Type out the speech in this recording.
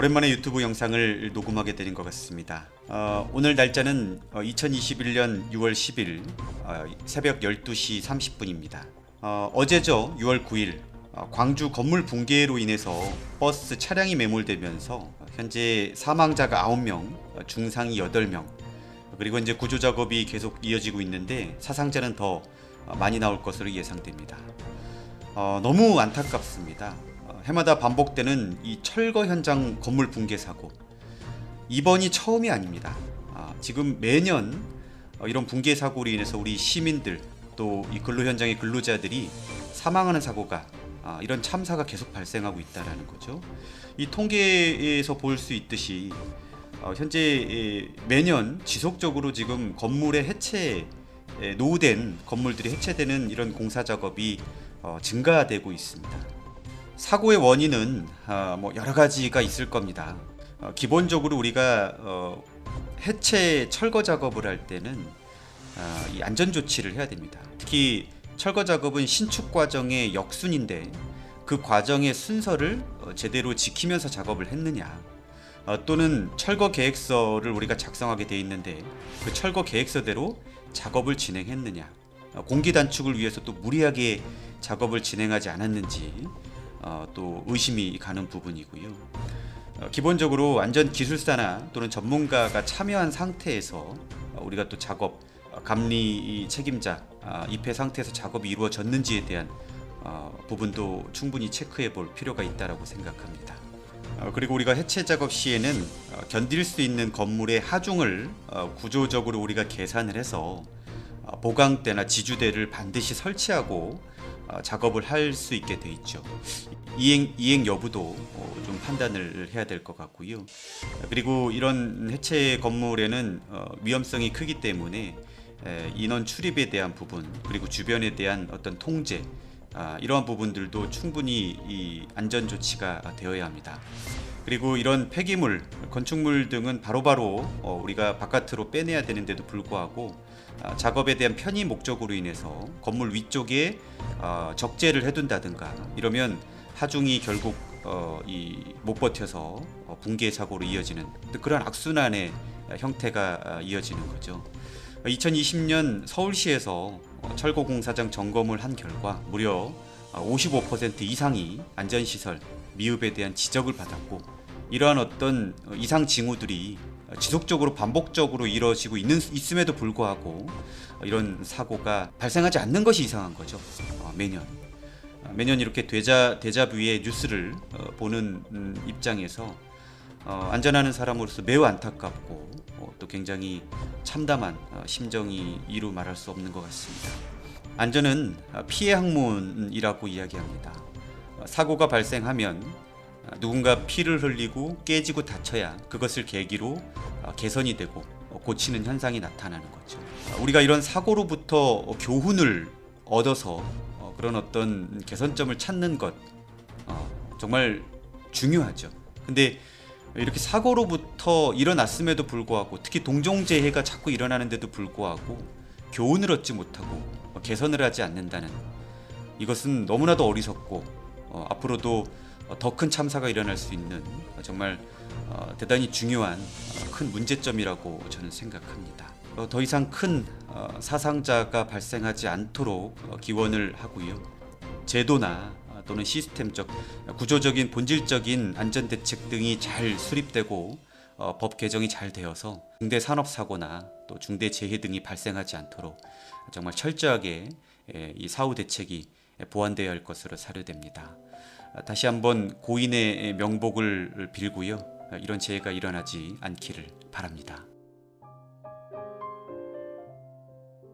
오랜만에 유튜브 영상을 녹음하게 되는 것 같습니다. 오늘 날짜는 2021년 6월 10일 새벽 12시 30분입니다. 어제죠. 6월 9일 광주 건물 붕괴로 인해서 버스 차량이 매몰되면서 현재 사망자가 9명, 중상이 8명, 그리고 이제 구조 작업이 계속 이어지고 있는데 사상자는 더 많이 나올 것으로 예상됩니다. 너무 안타깝습니다. 해마다 반복되는 이 철거 현장 건물 붕괴 사고, 이번이 처음이 아닙니다. 지금 매년 이런 붕괴 사고로 인해서 우리 시민들 또 이 근로 현장의 근로자들이 사망하는 사고가 이런 참사가 계속 발생하고 있다라는 거죠. 이 통계에서 볼 수 있듯이 현재 매년 지속적으로 지금 건물의 해체, 노후된 건물들이 해체되는 이런 공사 작업이 증가되고 있습니다. 사고의 원인은 여러 가지가 있을 겁니다. 기본적으로 우리가 해체 철거 작업을 할 때는 이 안전 조치를 해야 됩니다. 특히 철거 작업은 신축 과정의 역순인데 그 과정의 순서를 제대로 지키면서 작업을 했느냐, 또는 철거 계획서를 우리가 작성하게 돼 있는데 그 철거 계획서대로 작업을 진행했느냐, 공기 단축을 위해서 또 무리하게 작업을 진행하지 않았는지 또 의심이 가는 부분이고요. 기본적으로 안전기술사나 또는 전문가가 참여한 상태에서 우리가 또 작업 감리 책임자 입회 상태에서 작업이 이루어졌는지에 대한 부분도 충분히 체크해 볼 필요가 있다고 생각합니다. 그리고 우리가 해체 작업 시에는 견딜 수 있는 건물의 하중을 구조적으로 우리가 계산을 해서 보강대나 지주대를 반드시 설치하고 작업을 할 수 있게 돼 있죠. 이행 여부도 좀 판단을 해야 될 것 같고요. 그리고 이런 해체 건물에는 위험성이 크기 때문에 인원 출입에 대한 부분, 그리고 주변에 대한 어떤 통제, 이러한 부분들도 충분히 이 안전 조치가 되어야 합니다. 그리고 이런 폐기물, 건축물 등은 바로바로 우리가 바깥으로 빼내야 되는데도 불구하고 작업에 대한 편의 목적으로 인해서 건물 위쪽에 적재를 해둔다든가 이러면 하중이 결국 못 버텨서 붕괴 사고로 이어지는 그런 악순환의 형태가 이어지는 거죠. 2020년 서울시에서 철거 공사장 점검을 한 결과 무려 55% 이상이 안전시설 미흡에 대한 지적을 받았고, 이러한 어떤 이상 징후들이 지속적으로 반복적으로 이루어지고 있음에도 불구하고 이런 사고가 발생하지 않는 것이 이상한 거죠. 매년 이렇게 데자뷰의 뉴스를 보는 입장에서 안전하는 사람으로서 매우 안타깝고 또 굉장히 참담한 심정이 이루 말할 수 없는 것 같습니다. 안전은 피해 항문이라고 이야기합니다. 사고가 발생하면 누군가 피를 흘리고 깨지고 다쳐야 그것을 계기로 개선이 되고 고치는 현상이 나타나는 거죠. 우리가 이런 사고로부터 교훈을 얻어서 그런 어떤 개선점을 찾는 것 정말 중요하죠. 근데 이렇게 사고로부터 일어났음에도 불구하고, 특히 동종재해가 자꾸 일어나는데도 불구하고 교훈을 얻지 못하고 개선을 하지 않는다는, 이것은 너무나도 어리석고 앞으로도 더 큰 참사가 일어날 수 있는 정말 대단히 중요한 큰 문제점이라고 저는 생각합니다. 더 이상 큰 사상자가 발생하지 않도록 기원을 하고요. 제도나 또는 시스템적, 구조적인, 본질적인 안전대책 등이 잘 수립되고 법 개정이 잘 되어서 중대 산업사고나 또 중대 재해 등이 발생하지 않도록 정말 철저하게 이 사후 대책이 보완되어야 할 것으로 사료됩니다. 다시 한번 고인의 명복을 빌고요. 이런 재해가 일어나지 않기를 바랍니다.